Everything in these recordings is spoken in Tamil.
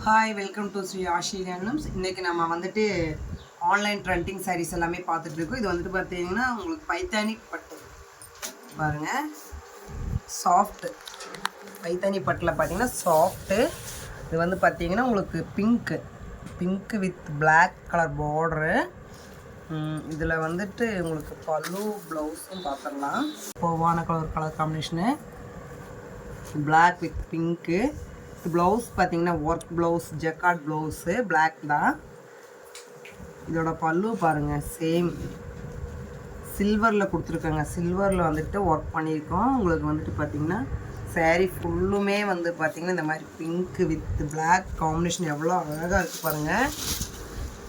Hi, welcome to Sri Aashi handlooms. இன்றைக்கி நம்ம வந்துட்டு ஆன்லைன் ட்ரெண்டிங் சாரீஸ் எல்லாமே பார்த்துட்ருக்கோம். இது வந்துட்டு பார்த்தீங்கன்னா உங்களுக்கு பைத்தானி பட்டு பாருங்கள், சாஃப்ட்டு பைத்தானி பட்டில் பார்த்தீங்கன்னா சாஃப்ட்டு. இது வந்து பார்த்தீங்கன்னா உங்களுக்கு pink with black colour border. இதில் வந்துட்டு உங்களுக்கு பல்லு ப்ளவுஸும் பார்த்துடலாம். போவான colour combination black with pink. Blouse பார்த்தீங்கன்னா work blouse, jacquard blouse black தான். இதோட பல்லு பாருங்கள், சேம் சில்வரில் கொடுத்துருக்காங்க. சில்வரில் வந்துட்டு ஒர்க் பண்ணியிருக்கோம். உங்களுக்கு வந்துட்டு பார்த்திங்கன்னா சாரீ ஃபுல்லுமே வந்து பார்த்திங்கன்னா இந்த மாதிரி பிங்க்கு வித் பிளாக் காம்பினேஷன் எவ்வளோ அழகாக இருக்குது பாருங்கள்.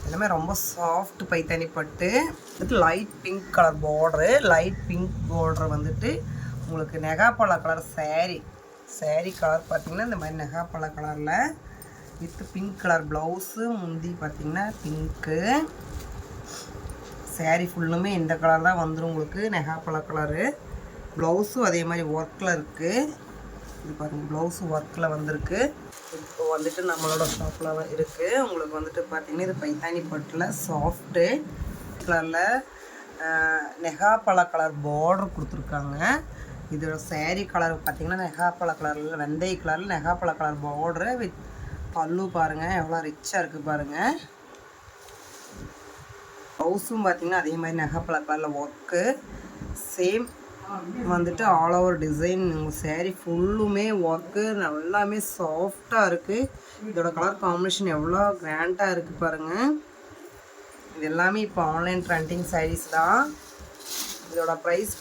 எல்லாமே ரொம்ப சாஃப்ட் பைத்தானி பட்டு. வந்துட்டு light pink colour border. Light pink border வந்துட்டு உங்களுக்கு நெகாப்பழ கலர் சாரீ கலர் பார்த்திங்கன்னா இந்த மாதிரி நெகாப்பழ கலரில் வித் பிங்க் கலர் ப்ளவுஸு. முந்தி பார்த்திங்கன்னா பிங்க்கு. சாரீ ஃபுல்லுமே இந்த கலர் தான் வந்துடும் உங்களுக்கு, நெகாப்பழ கலரு. ப்ளவுஸும் அதே மாதிரி ஒர்க்கில் இருக்குது. இது பாருங்கள், ப்ளவுஸு ஒர்க்கில் வந்திருக்கு. இப்போ வந்துட்டு நம்மளோட ஷாப்பில் இருக்குது. உங்களுக்கு வந்துட்டு பார்த்திங்கன்னா இது பைத்தானி பட்டில் சாஃப்ட்டு கலரில் நெகாப்பழ கலர் பார்டர் கொடுத்துருக்காங்க. இதோட சாரீ கலர் பார்த்திங்கன்னா நெகாப்பழ கலரில், வெந்தய கலரில் நெகாப்பழ கலர் பார்டரு வித் பல்லு பாருங்கள் எவ்வளோ ரிச்சாக இருக்குது பாருங்கள். ப்ளவுஸும் பார்த்திங்கன்னா அதே மாதிரி நெகாப்பழ கலரில் ஒர்க்கு. சேம் வந்துட்டு ஆல் ஓவர் டிசைன். உங்கள் சாரீ ஃபுல்லுமே ஒர்க்கு, எல்லாமே சாஃப்டாக இருக்குது. இதோட கலர் காம்பினேஷன் எவ்வளோ கிராண்டாக இருக்குது பாருங்கள். இது எல்லாமே இப்போ ஆன்லைன் ட்ரெண்டிங் சாரீஸ் தான். இதோட ப்ரைஸ்